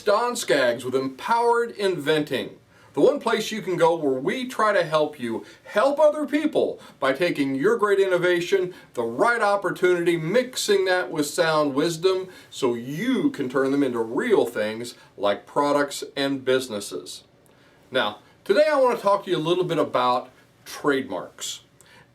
Don Skaggs with Empowered Inventing, the one place you can go where we try to help you help other people by taking your great innovation, the right opportunity, mixing that with sound wisdom so you can turn them into real things like products and businesses. Now, today I want to talk to you a little bit about trademarks.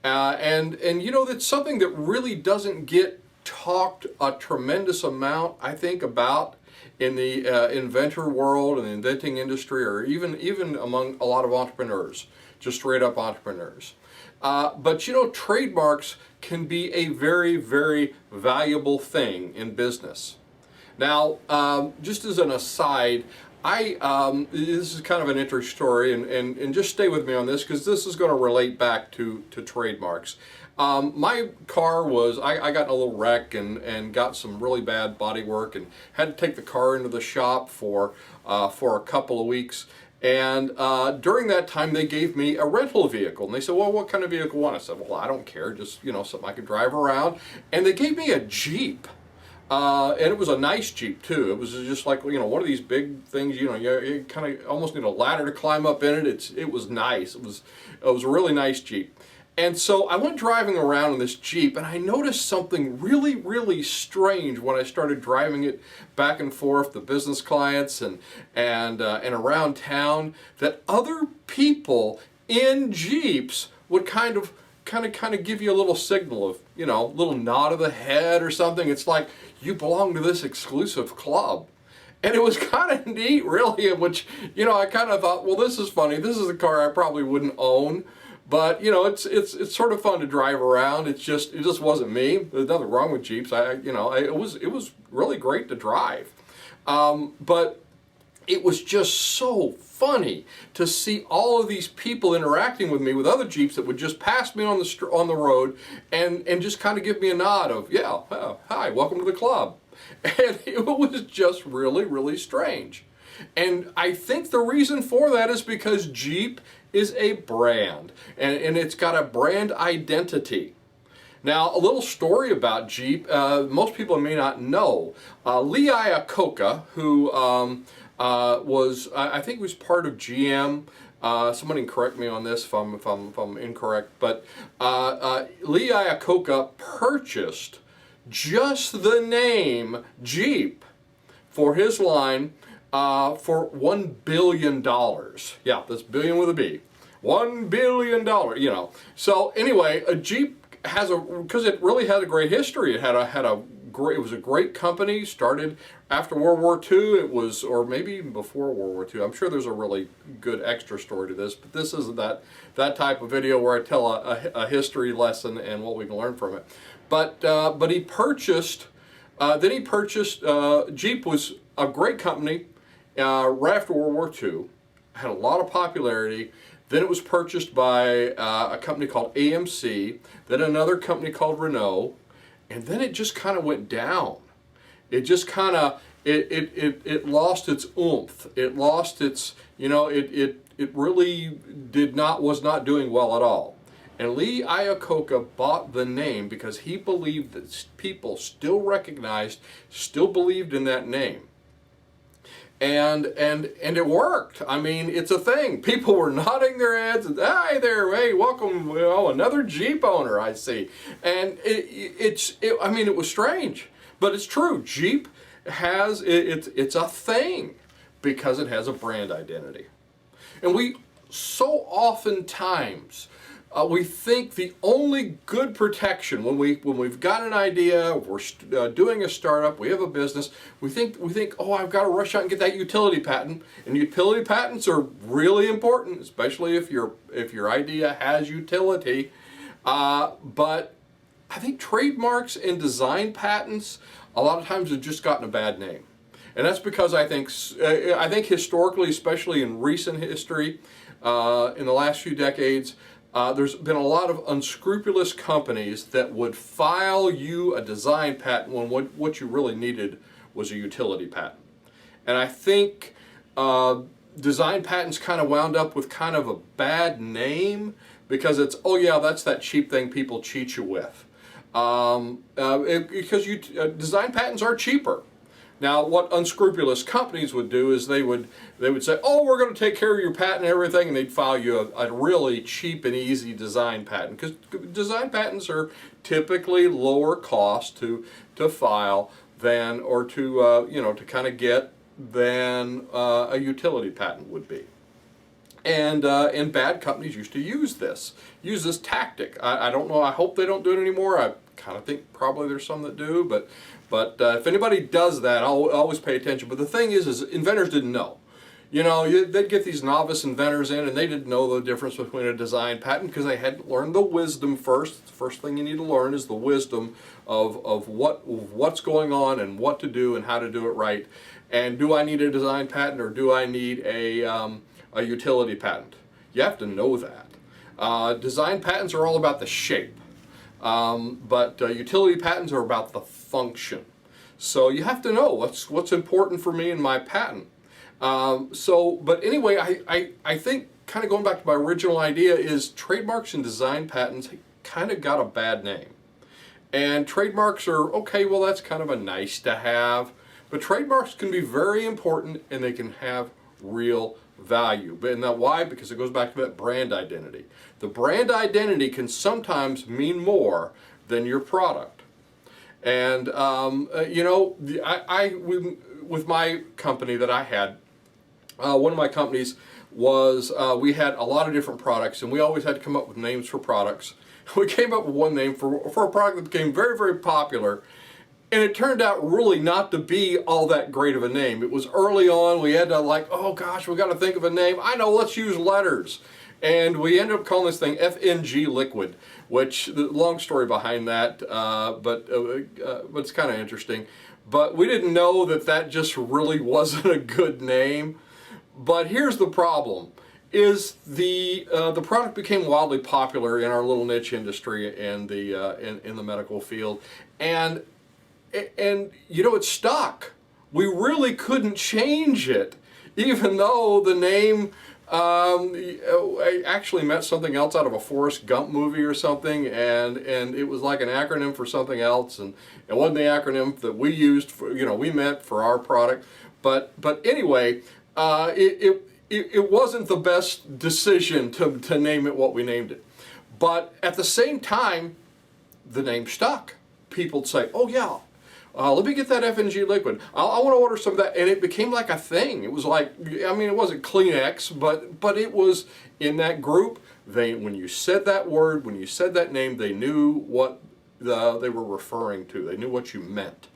And you know, that's something that really doesn't get talked a tremendous amount, I think, about in the inventor world and the inventing industry, or even among a lot of entrepreneurs, just straight up entrepreneurs. But you know, trademarks can be a very, very valuable thing in business. Now, just as an aside, this is kind of an interesting story, and just stay with me on this because this is going to relate back to trademarks. My car was, I got in a little wreck and got some really bad body work and had to take the car into the shop for a couple of weeks. And during that time, they gave me a rental vehicle. And they said, well, what kind of vehicle you want? I said, well, I don't care, just, you know, something I could drive around. And they gave me a Jeep. And it was a nice Jeep too. It was just like, you know, one of these big things, you know, you kind of almost need a ladder to climb up in it. It was nice. It was a really nice Jeep. And so I went driving around in this Jeep, and I noticed something really, really strange when I started driving it back and forth to business clients and around town, that other people in Jeeps would kind of give you a little signal of, you know, a little nod of the head or something. It's like, you belong to this exclusive club. And it was kind of neat, really, which, you know, I kind of thought, well, this is funny. This is a car I probably wouldn't own. But, you know, it's sort of fun to drive around. It just wasn't me. There's nothing wrong with Jeeps. It was really great to drive. But it was just so funny to see all of these people interacting with me with other Jeeps that would just pass me on the road and just kind of give me a nod of, yeah, hi, welcome to the club. And it was just really, really strange. And I think the reason for that is because Jeep is a brand, and it's got a brand identity. Now, a little story about Jeep, most people may not know. Lee Iacocca, who was, I think was part of GM. Somebody can correct me on this if I'm incorrect, but Lee Iacocca purchased just the name Jeep for his line for $1 billion. Yeah, that's billion with a B. $1 billion, you know. So anyway, a Jeep has because it really had a great history. It was a great company, started after World War II. It was, or maybe even before World War II. I'm sure there's a really good extra story to this, but this isn't that type of video where I tell a history lesson and what we can learn from it. But he purchased, Jeep was a great company right after World War II, had a lot of popularity. Then it was purchased by a company called AMC, then another company called Renault, and then it just kind of went down. It just kind of, it lost its oomph. It lost its, you know, it really was not doing well at all. And Lee Iacocca bought the name because he believed that people still believed in that name. And it worked. I mean, it's a thing. People were nodding their heads. And, hi there, hey, welcome. Oh, another Jeep owner, I see. And I mean, it was strange, but it's true. Jeep has it's a thing because it has a brand identity, and we so oftentimes. We think the only good protection when we've got an idea, we're doing a startup, we have a business, we think, oh, I've got to rush out and get that utility patent. And utility patents are really important, especially if your idea has utility. But I think trademarks and design patents a lot of times have just gotten a bad name. And that's because I think historically, especially in recent history, in the last few decades, there's been a lot of unscrupulous companies that would file you a design patent when what you really needed was a utility patent. And I think design patents kind of wound up with kind of a bad name because it's, oh yeah, that's that cheap thing people cheat you with. Because design patents are cheaper. Now, what unscrupulous companies would do is they would say, oh, we're going to take care of your patent and everything, and they'd file you a really cheap and easy design patent, because design patents are typically lower cost to file than, or to to kind of get, than a utility patent would be. And bad companies used to use this tactic. I don't know. I hope they don't do it anymore. I kind of think probably there's some that do, but if anybody does that, I'll always pay attention. But the thing is inventors didn't know. They'd get these novice inventors in, and they didn't know the difference between a design patent because they hadn't learned the wisdom first. The first thing you need to learn is the wisdom of what's going on and what to do and how to do it right. And do I need a design patent, or do I need a utility patent? You have to know that. Design patents are all about the shape, but utility patents are about the function. So you have to know what's important for me in my patent. But anyway, I think, kind of going back to my original idea, is trademarks and design patents kind of got a bad name. And trademarks are, okay, well, that's kind of a nice to have, but trademarks can be very important, and they can have real value. And that why? Because it goes back to that brand identity. The brand identity can sometimes mean more than your product. And with my company that I had, one of my companies was, we had a lot of different products, and we always had to come up with names for products. We came up with one name for a product that became very, very popular, and it turned out really not to be all that great of a name. It was early on. We had to oh gosh, we got to think of a name. I know, let's use letters. And we ended up calling this thing FNG Liquid, which, the long story behind that, but it's kind of interesting. But we didn't know that just really wasn't a good name. But here's the problem, is the product became wildly popular in our little niche industry and in the medical field. And it stuck. We really couldn't change it, even though the name I actually met something else out of a Forrest Gump movie or something, and it was like an acronym for something else, and it wasn't the acronym that we used for, we meant for our product. But anyway, it wasn't the best decision to name it what we named it. But at the same time, the name stuck. People'd say, oh yeah, let me get that FNG Liquid. I want to order some of that. And it became like a thing. It was like, it wasn't Kleenex, but it was in that group. When you said that word, when you said that name, they knew what they were referring to. They knew what you meant.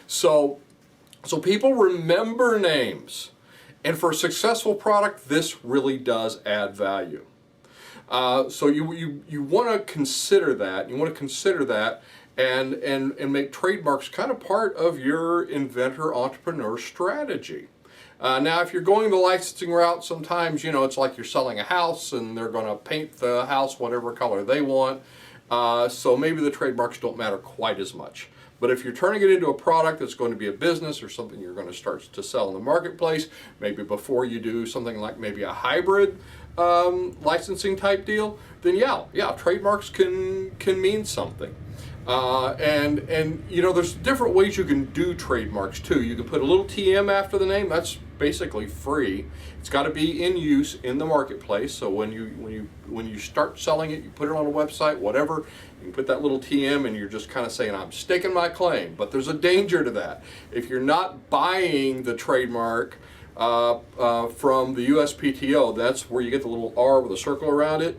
So people remember names. And for a successful product, this really does add value. So you want to consider that. You want to consider that. And make trademarks kind of part of your inventor entrepreneur strategy. Now, if you're going the licensing route, sometimes, it's like you're selling a house and they're going to paint the house whatever color they want. So maybe the trademarks don't matter quite as much. But if you're turning it into a product that's going to be a business or something you're going to start to sell in the marketplace, maybe before you do something like maybe a hybrid licensing type deal, then yeah, trademarks can mean something. There's different ways you can do trademarks too. You can put a little TM after the name. That's basically free. It's got to be in use in the marketplace. So when you start selling it, you put it on a website, whatever. You can put that little TM, and you're just kind of saying, I'm staking my claim. But there's a danger to that. If you're not buying the trademark from the USPTO, that's where you get the little R with a circle around it,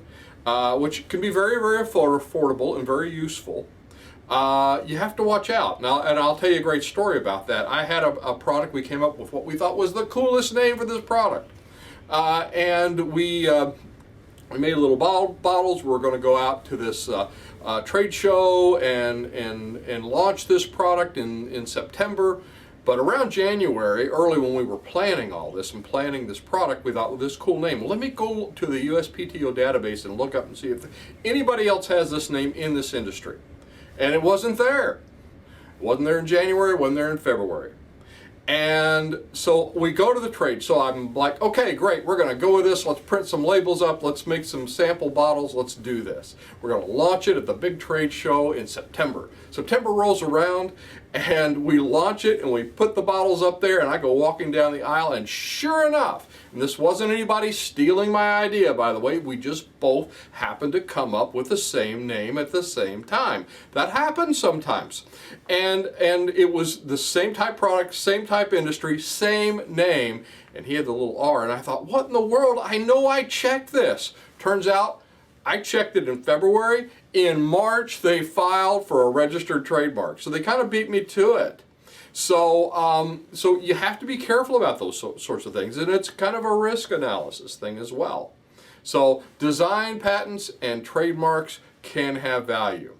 which can be very, very affordable and very useful. You have to watch out. Now, and I'll tell you a great story about that. I had a product, we came up with what we thought was the coolest name for this product. And we made little bottles. We're going to go out to this trade show and launch this product in September. But around January, early when we were planning all this and planning this product, we thought, well, this cool name. Well, let me go to the USPTO database and look up and see if anybody else has this name in this industry. And it wasn't there. It wasn't there in January, it wasn't there in February. And so we go to the trade. So I'm like, okay, great, we're going to go with this. Let's print some labels up. Let's make some sample bottles. Let's do this. We're going to launch it at the big trade show in September. September rolls around and we launch it and we put the bottles up there, and I go walking down the aisle, and sure enough, and this wasn't anybody stealing my idea, by the way, we just both happened to come up with the same name at the same time. That happens sometimes. And it was the same type product, same type industry, same name, and he had the little R, and I thought, what in the world? I know I checked this. Turns out I checked it in February. In March, they filed for a registered trademark. So they kind of beat me to it. So, so you have to be careful about those sorts of things, and it's kind of a risk analysis thing as well. So design patents and trademarks can have value.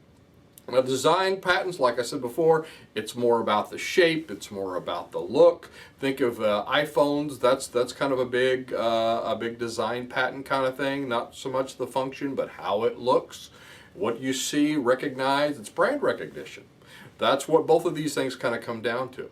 Now, design patents, like I said before, it's more about the shape, it's more about the look. Think of iPhones, that's kind of a big design patent kind of thing. Not so much the function, but how it looks. What you see, recognize, it's brand recognition. That's what both of these things kind of come down to.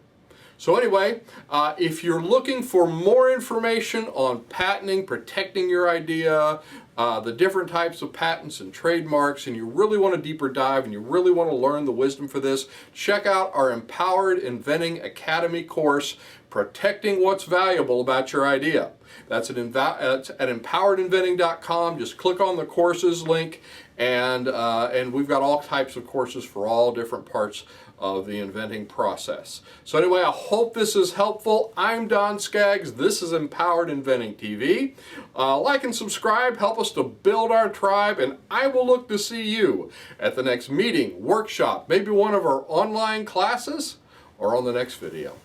So anyway, if you're looking for more information on patenting, protecting your idea, the different types of patents and trademarks, and you really want a deeper dive and you really want to learn the wisdom for this, check out our Empowered Inventing Academy course, Protecting What's Valuable About Your Idea. That's at empoweredinventing.com. Just click on the courses link, and we've got all types of courses for all different parts of the inventing process. So anyway, I hope this is helpful. I'm Don Skaggs. This is Empowered Inventing TV. Like and subscribe, help us to build our tribe, and I will look to see you at the next meeting, workshop, maybe one of our online classes, or on the next video.